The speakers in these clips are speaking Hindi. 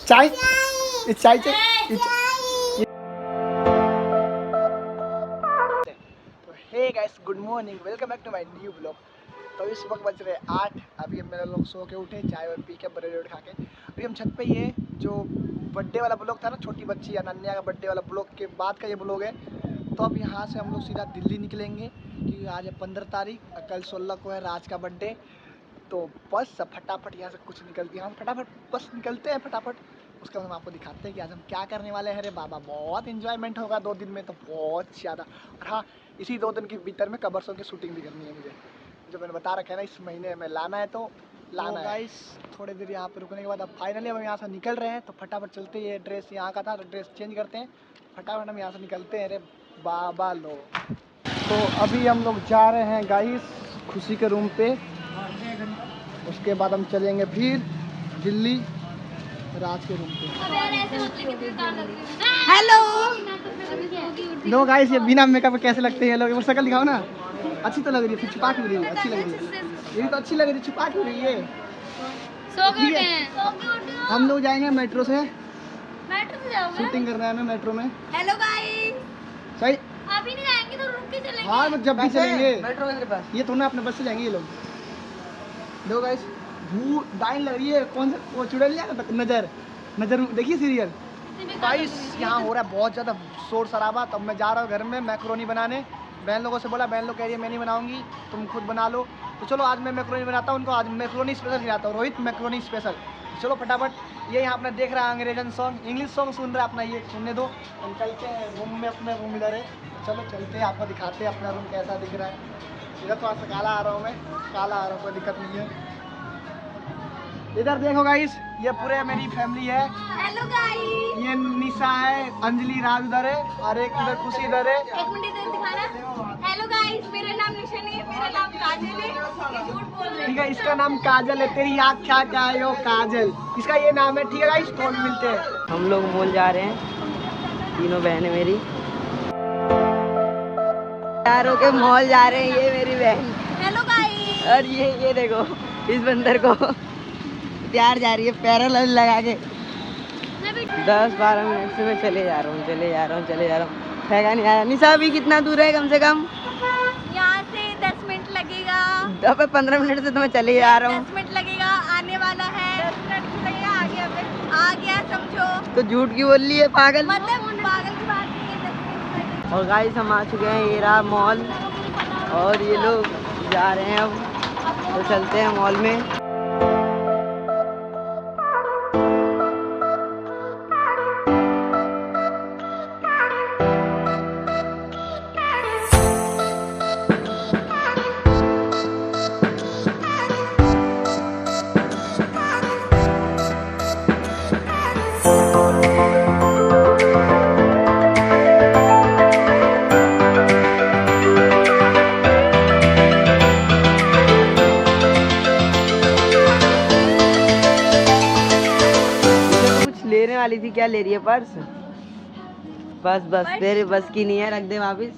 चाय चाय तो hey guys, good morning, welcome back to my new blog. तो इस वक्त बज रहे 8। अभी हम मेरे लोग सो के उठे, चाय और पी के ब्रेड खा के अभी हम छत पे ही है। जो बर्थडे वाला ब्लॉग था ना, छोटी बच्ची अनन्या का बर्थडे वाला ब्लॉग के बाद का ये ब्लॉग है। तो अब यहाँ से हम लोग सीधा दिल्ली निकलेंगे क्योंकि आज है 15 तारीख और कल 16 को है राज का बर्थडे। तो बस फटाफट यहाँ से कुछ निकलती है, हम फटाफट बस निकलते हैं फटाफट। उसका हम आपको दिखाते हैं कि आज हम क्या करने वाले हैं। अरे बाबा, बहुत इंजॉयमेंट होगा 2 दिन में, तो बहुत ज़्यादा। और हाँ, इसी 2 दिन के भीतर में कबर सॉन्ग की शूटिंग भी करनी है मुझे, जो मैंने बता रखा है ना, इस महीने में लाना है। तो लाना है गाइस। थोड़ी देर यहाँ पे रुकने के बाद अब फाइनली हम यहाँ से निकल रहे हैं। तो फटाफट चलते, ये ड्रेस यहाँ का था तो ड्रेस चेंज करते हैं, फटाफट हम यहाँ से निकलते हैं। अरे बाबा लो, तो अभी हम लोग जा रहे हैं गाइस खुशी के रूम पे। उसके बाद हम चलेंगे फिर दिल्ली राज के रूम पे। हेलो नो गाइस, ये बिना मेकअप के कैसे लगते हैं लोग? वो शक्ल दिखाओ ना, अच्छी तो लग रही है, फिर छुपा क्यों रही है? अच्छी लग रही है, ये भी तो अच्छी लग रही है, छुपा क्यों रही है? ठीक है, हम लोग जाएंगे मेट्रो से, शूटिंग करना है हमें मेट्रो में। हेलो गाइस, सही अभी नहीं जाएंगे तो रुक के चलेंगे। हाँ, जब भी चलेंगे मेट्रो के पास, ये तो ना अपने बस से जाएंगे ये लोग। दो गाइस, डाइन लग रही है। कौन सा वो चुड़ैल है? नजर नजर देखिए सीरियल। गाइस यहाँ हो रहा है बहुत ज़्यादा शोर शराबा। तब मैं जा रहा हूँ घर में मैक्रोनी बनाने। बहन लोगों से बोला, बहन लोग कह रही है मैं नहीं बनाऊंगी, तुम खुद बना लो। तो चलो आज मैं मैक्रोनी बनाता हूँ उनको, आज मैक्रोनी स्पेशल खिलाता हूँ। Rohit macaroni special. चलो फटाफट। ये यहाँ अपना देख रहा है अंग्रेजन सॉन्ग, इंग्लिश सॉन्ग सुन रहा है अपना, ये सुनने दो। हम चलते हैं रूम में, अपना रूम इधर है। चलो चलते हैं, आपको दिखाते हैं अपना रूम कैसा दिख रहा है। इधर थोड़ा सा काला आ रहा हूँ मैं, काला आ रहा हूँ, कोई दिक्कत नहीं है। इधर देखो गाइस, ये पूरे मेरी फैमिली है। हेलो गाइस, ये निशा है, अंजलि, राज उधर है और एक इधर खुशी इधर है। एक मिनट इधर दिखाना। हेलो गाइस, मेरा नाम निशा नहीं है, मेरा नाम काजल है। ये झूठ बोल रहे हैं। ठीक है, इसका नाम काजल है। तेरी याद क्या क्या है? यो काजल, इसका ये नाम है। ठीक है गाइस, तो मिलते हैं। हम लोग मॉल जा रहे हैं, तीनों बहनें मेरी यारों के मॉल जा रहे हैं। ये मेरी बहन, हेलो गाइस, और ये देखो इस बंदर को तैयार जा रही है पैरालल लगा के। 10-12 मिनट से मैं चले जा रहा हूँ, ठेका नहीं आया। निशा अभी कितना दूर है? कम से कम यहाँ से 10 मिनट लगेगा। अब 15 मिनट से तो मैं चले जा रहा हूँ। 10 मिनट लगेगा, आने वाला है। 10 मिनट की लगेगा, आ गया समझो। तो झूठ की बोल रही है पागल, मतलब पागल की बात नहीं है। 10 मिनट। और गाइस हम आ चुके हैं, ये रहा मॉल, और ये लोग जा रहे हैं अब। तो चलते हैं मॉल में। लेने वाली थी, क्या ले रही है? पर्स? बस तेरे बस की नहीं है, रख दे वापिस।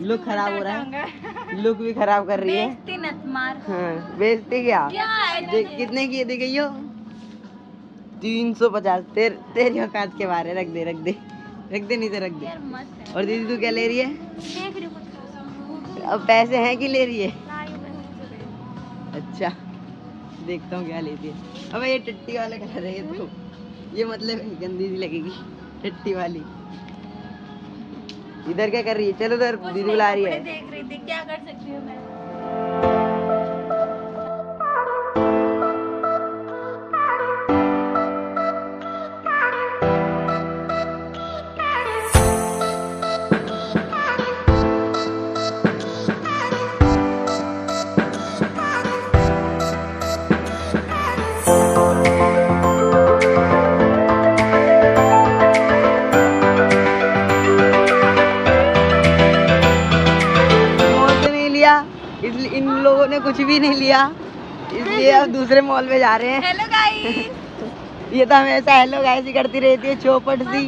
लुक खराब हो रहा है, लुक भी खराब कर रही है। बेइज्जती मत मार। हाँ, बेचते क्या? कितने की दे गई हो? 350। तेरी औकात के बारे। रख दे नहीं तो रख दे। यार मस्त है। और दीदी तू क्या ले रही है? देख रही हूँ कुछ। अब पैसे हैं कि ले रही है? हाँ, ये बस। अच्छा, देखता हूँ क्या लेती है। अब ये टट्टी वाले कलर है, ये तो ये मतलब गंदी सी लगेगी टट्टी वाली। इधर क्या कर रही है? चलो उधर दीदी बुला रही है। देख रही थी, क्या कर सकती हूँ मैं। इसलिए इन लोगों ने कुछ भी नहीं लिया, इसलिए अब दूसरे मॉल में जा रहे हैं। हेलो गाइस, ये तो हमेशा हेलो गाइस ही करती रहती है, चौपट सी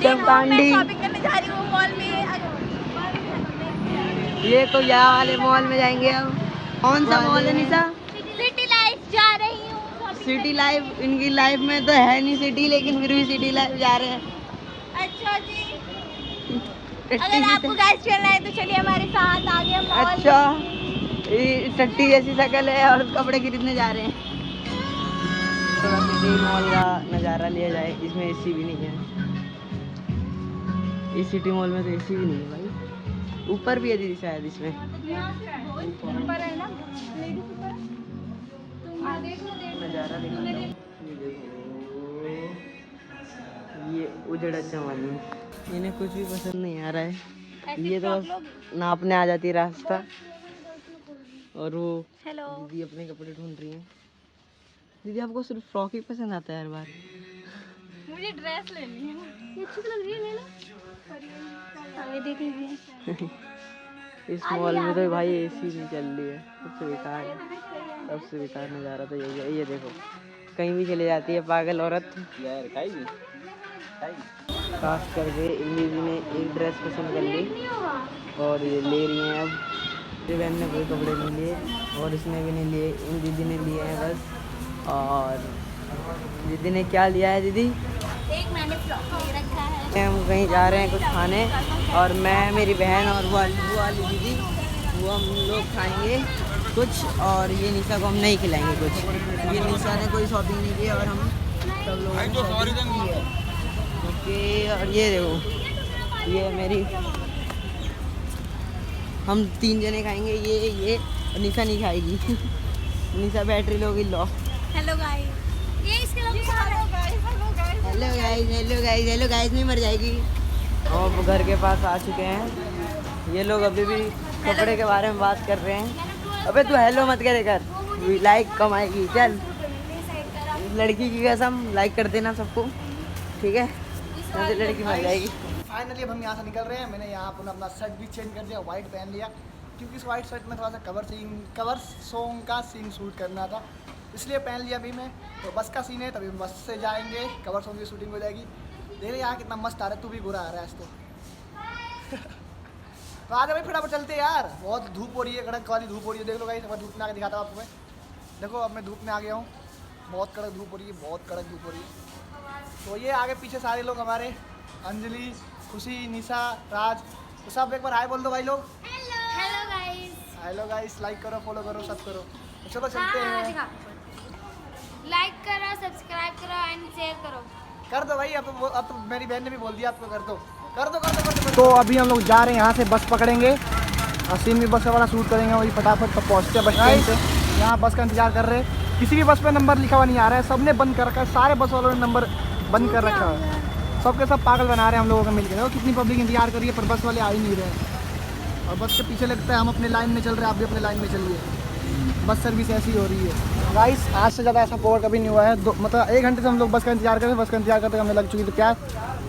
चमकांडी। शॉपिंग करने जा रही हूँ मॉल में। ये तो यहाँ वाले मॉल में जाएंगे अब। कौन सा मॉल है निशा? सिटी लाइफ जा रही हूँ। सिटी लाइफ इनकी लाइफ में तो है नहीं सिटी, लेकिन फिर भी सिटी लाइफ जा रहे हैं। अच्छा जी, अगर आपको गाइस चलना है तो चलिए हमारे साथ, आगे हम मॉल। अच्छा, ये टट्टी जैसी शक्ल है और कपड़े खरीदने जा रहे हैं। थोड़ा सिटी मॉल का नज़ारा लिया जाए। इसमें एसी भी नहीं है, इस सिटी मॉल में तो एसी भी नहीं है भाई। ऊपर भी है दीदी शायद इसमें। ऊपर है ना, नज़ारा दिखाता हूँ। ये देखो, ये उजड़ा चमन, इन्हें कुछ भी पसंद नहीं आ रहा है। ये तो बस नापने आ जाती है रास्ता। और वो हेलो दीदी अपने कपड़े ढूंढ रही हैं। दीदी आपको सिर्फ फ्रॉक ही पसंद आता है हर बार? मुझे ड्रेस लेनी है ना, ये अच्छी तो लग रही है, ले लो। ये देख लीजिए। इस मॉल में तो भाई एसी नहीं चल रही है, सबसे बेकार है, सबसे बेकार नज़ारा तो यही है। ये देखो कहीं भी चले जाती है पागल औरत। खास करके इन दीदी ने एक ड्रेस पसंद कर ली और ये ले रही हैं। अब मेरी बहन ने कोई कपड़े नहीं लिए और इसने भी नहीं लिए, इन दीदी ने लिए हैं बस। और दीदी ने क्या लिया है दीदी? एक मैंने फ्रॉक ले रखा है। हम कहीं जा रहे हैं कुछ खाने, और मैं, मेरी बहन और वो वाली दीदी, वो हम लोग खाएंगे कुछ, और ये निशा को हम नहीं खिलाएंगे कुछ। ये निशा ने कोई शॉपिंग नहीं की और हम सब लोगों ने शॉपिंग की है। ओके, और ये देखो ये मेरी, हम 3 जने खाएंगे ये, और निशा नहीं खाएगी। निशा बैटरी लोगी लो। हेलो गाइस, ये इसके लिए हेलो गाइस नहीं मर जाएगी। और घर के पास आ चुके हैं। ये लोग अभी भी कपड़े के बारे में बात कर रहे हैं। अबे तू हेलो मत करे कर, लाइक कम आएगी। चल, लड़की की कसम लाइक कर देना सबको, ठीक है? तो लड़की मर जाएगी। फाइनली अब हम यहाँ से निकल रहे हैं। मैंने यहाँ अपना शर्ट भी चेंज कर दिया, वाइट पहन लिया, क्योंकि इस वाइट शर्ट में थोड़ा सा कवर सॉन्ग का सीन शूट करना था, इसलिए पहन लिया अभी मैं। तो बस का सीन है, तभी हम बस से जाएंगे, कवर सॉन्ग की शूटिंग हो जाएगी। देख रहे यहाँ कितना मस्त आ रहा है, तू भी बुरा आ रहा है आज तो। तो आज भाई फटाफट चलते हैं यार, बहुत धूप हो रही है, कड़क वाली धूप हो रही है। देख लो गाइस, मैं धूप में आके दिखाता हूँ आपको मैं। देखो अब मैं धूप में आ गया हूँ, बहुत कड़क धूप हो रही है, बहुत कड़क धूप हो रही है। तो ये आगे पीछे सारे लोग हमारे, अंजलि, खुशी, निशा, राज, तो सब एक बार हाय बोल दो भाई लोग। Hello guys, hello guys, like करो, फॉलो करो, सब करो। तो चलो चलते हैं। लाइक करो, सब्सक्राइब करो एंड शेयर करो। कर दो भाई, अब तो मेरी बहन ने भी बोल दिया आपको, कर दो। तो अभी हम लोग जा रहे हैं, यहाँ से बस पकड़ेंगे और सीन भी बस वाला शूट करेंगे, वही फटाफट तो पहुँचते हैं बस स्टैंड से। यहाँ बस का इंतजार कर रहे हैं, किसी भी बस पे नंबर लिखा हुआ नहीं आ रहा है, सबने बंद कर रखा है, सारे बस वालों ने नंबर बंद कर रखा है। सबके सब पागल बना रहे हैं हम लोगों को मिलकर। देखो कितनी पब्लिक इंतजार कर रही है, पर बस वाले आ ही नहीं रहे हैं। और बस के पीछे लगता है हम अपने लाइन में चल रहे हैं, आप भी अपने लाइन में चलिए। बस सर्विस ऐसी हो रही है गाइस, आज से ज़्यादा ऐसा पोवर कभी नहीं हुआ है। मतलब 1 घंटे से हम लोग बस का इंतजार कर रहे हैं, बस का इंतजार करते हमें लग चुकी थी प्यास।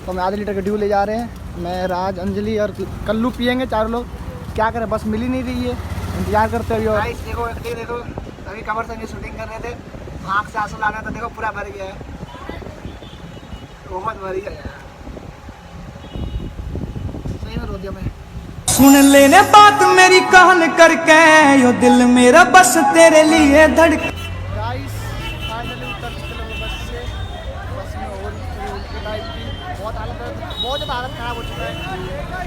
तो हम आधे लीटर का ड्यू ले जा रहे हैं, मैं, राज, अंजलि और कल्लू पियेंगे चारों लोग। क्या करें, बस मिल ही नहीं रही है, इंतजार करते अभी। और देखो अभी कमर से शूटिंग कर रहे थे, आँख से आंसू लाना था, देखो पूरा भर गया है, बहुत भरी है, सही में रो दिया मैं। सुन लेने बात मेरी कान करके, यो दिल मेरा बस तेरे लिए धड़क। गाइस फाइनली उतर चुके लोग बस से। बस में और उल्टी टाइप की बहुत ज़्यादा हालत ख़राब हो चुका है।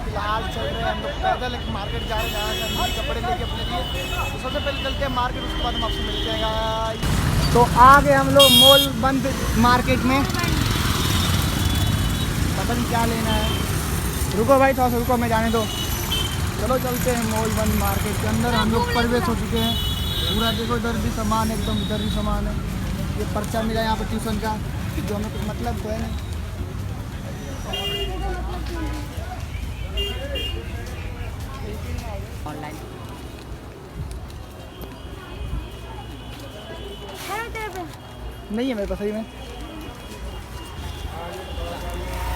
फिलहाल चल रहे हैं हम लोग पैदल, एक मार्केट जा रहे हैं जहाँ से हम कपड़े लेके अपने लिए। तो सबसे पहले चलते हैं मार्केट, उसके बाद हम आपसे मिलते हैं गाइस। तो आ गए हम लोग मॉल बंद मार्केट में, पता नहीं क्या लेना है। रुको भाई, थोड़ा सा रुको, हमें जाने दो। चलो चलते हैं मॉल बंद मार्केट के अंदर। हम लोग प्रवेश हो चुके हैं पूरा। देखो इधर भी सामान, एकदम इधर भी सामान है। ये पर्चा मिला यहाँ पर ट्यूशन का, जो हमें कुछ मतलब तो है नहीं। ऑनलाइन नहीं है मेरे पास सही में।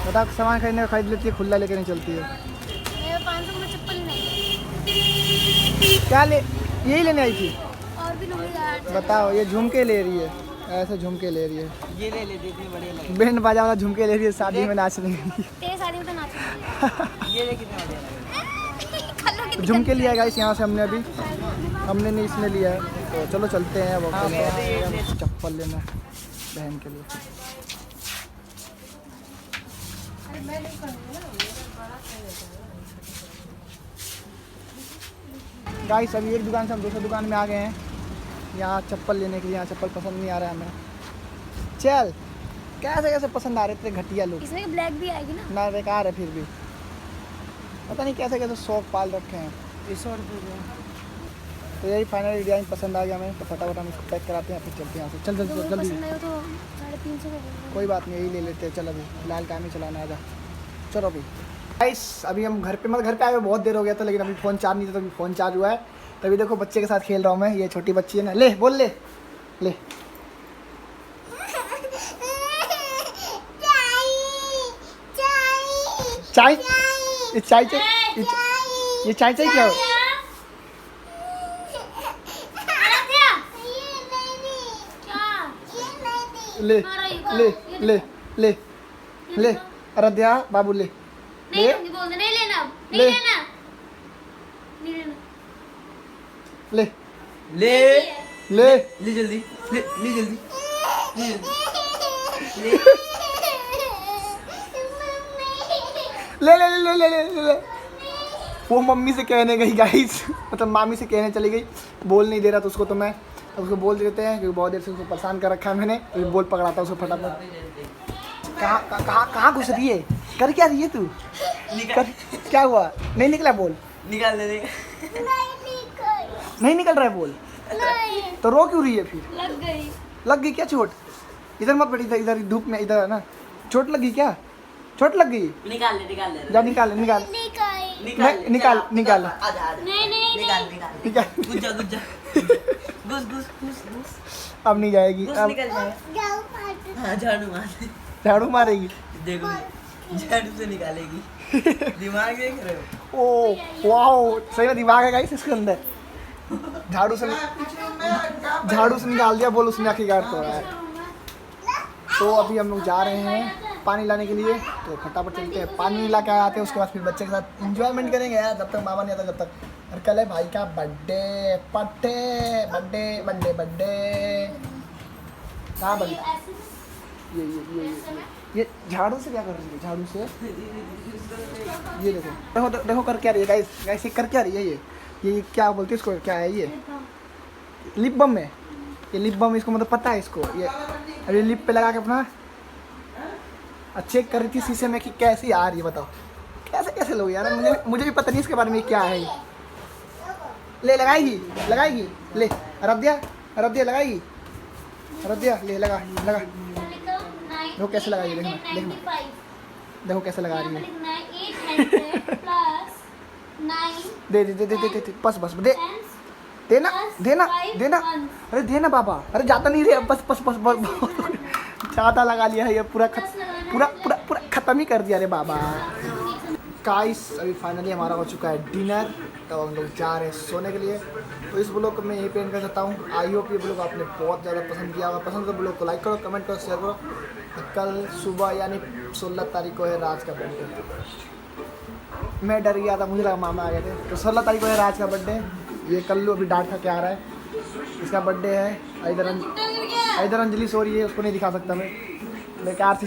बता, सामान खरीदने खरीद लेती है, खुला लेके नहीं चलती है। 500 में चप्पल नहीं, क्या ले, यही लेने आई थी? और भी लूंगी यार। बताओ, ये झुमके ले रही है, ऐसे झुमके ले रही है, ये ले लेती इतनी बढ़िया लगी। बैंड बाजा वाला झुमके ले रही है, शादी में नाचने के लिए। तेरे शादी में तो नाच। ये ले कितना बढ़िया लगा। झुमके लिया गाइस यहाँ से हमने, अभी हमने नहीं इसमें लिया है। तो चलो चलते हैं अब चप्पल लेना है बहन के लिए। गाइस अभी एक दुकान से हम दूसरी दुकान में आ गए हैं यहाँ चप्पल लेने के लिए। यहाँ चप्पल पसंद नहीं आ रहा है हमें। चल कैसे कैसे पसंद आ रहे थे घटिया लोग। इसमें ब्लैक भी आएगी ना बेकार है फिर भी, पता नहीं कैसे कैसे शौक पाल रखे हैं। तो यही फाइनल डिजाइन पसंद आ गया हमें, तो फटाफट हम इसको पैक कराते हैं फिर चलते हैं यहाँ से। चल जल्दी जल्दी, तो 350 का कोई बात नहीं यही ले लेते हैं। चल अभी फिलहाल काम ही चलाना है। चलो अभी गाइस अभी हम घर पे मतलब घर पे आए हुए बहुत देर हो गया था, लेकिन अभी फ़ोन चार्ज नहीं था, तो अभी फ़ोन चार्ज हुआ है। तभी देखो बच्चे के साथ खेल रहा हूँ मैं। ये छोटी बच्ची है ना, ले बोल ले ले चाय। ये चाय ये चाय क्या हो? ले ले ले ले ले आराध्या बाबू ले ले नहीं लेना ले ले ले ले ले जल्दी ले ले जल्दी ले ले ले ले ले ले। वो मम्मी से कहने गई गाइस, मतलब मामी से कहने चली गई। बोल नहीं दे रहा था उसको, तो मैं उसको बोल देते हैं क्योंकि बहुत देर से उसको परेशान कर रखा है मैंने। तो बोल पकड़ाता उसको फटाफट। कहाँ घुस रही है? कर क्या रही है तू? कर क्या हुआ? नहीं निकला बोल? निकाल दे। नहीं निकल रहा है बोल? तो रो क्यों रही है फिर? लग गई क्या चोट? इधर मत बैठी, इधर धूप में, इधर है ना। चोट लगी क्या? चोट लग गई? निकाल ले निकाल ले। जा निकाल निकाल निकाल निकाल निकाल। गुज्जा गुज्जा घुस घुस घुस घुस। अब नहीं जाएगी, घुस अब निकल जाए। हाँ झाड़ू मार झाड़ू मारेगी। देखो झाड़ू से निकालेगी। दिमाग देख रहे हो? ओ वाओ सही में दिमाग है गाइस इसके अंदर। झाड़ू से निकाल दिया, बोल उसने आखिरकार तो है। तो अभी हम लोग जा रहे हैं पानी लाने के लिए, तो फटाफट चलते हैं पानी ला के आते हैं। उसके बाद फिर बच्चे के साथ एंजॉयमेंट करेंगे यार, जब तक मामा नहीं आता जब तक। और कल है भाई का बर्थडे पट्टे बर्थडे बर्थडे बर्थडे। कहाँ बर्थडे? ये झाड़ू से क्या कर रही है? झाड़ू से ये देखो देखो देखो कर क्या रही है गाइस। गाइस ये कर क्या रही है? ये क्या बोलते हैं इसको? क्या है ये? लिप बम है ये। लिप बम इसको मतलब पता है इसको। ये अभी लिप पे लगा के अपना चेक कर रही थी शीशे में कि कैसी आ रही है। बताओ कैसे कैसे लोग यार, मुझे भी पता नहीं इसके बारे में क्या है। ले लगाएगी लगाएगी ले आराध्या लगाएगी आराध्या ले लगा लगा। देखो कैसे लगा रही है, देखना देखना देखो कैसे लगा रही है। दे दे दे दे दे दे बस बस दे देना देना देना। अरे देना बाबा, अरे जाता नहीं रे, बस बस बस बस ज़्यादा लगा लिया है ये। पूरा पूरा पूरा पूरा ख़त्म ही कर दिया रे बाबा। गाइस अभी फाइनली हमारा हो चुका है डिनर, तो हम लोग जा रहे हैं सोने के लिए। तो इस ब्लॉग को मैं यहीं पे एंड कर सकता हूँ। आई होप ये ब्लॉग आपने बहुत ज़्यादा पसंद किया होगा। पसंद तो ब्लॉग को लाइक करो, कमेंट करो, शेयर करो। कल सुबह यानी 16 तारीख को है राज का बर्थडे। मैं डर गया था, मुझे लगा मामा आ गए थे। तो 16 तारीख को है राज का बर्थडे। ये कल्लू अभी डांट खा के आ रहा है, इसका बर्थडे है। इधर अंजलि सो रही है, उसको नहीं दिखा सकता मैं। बेकार से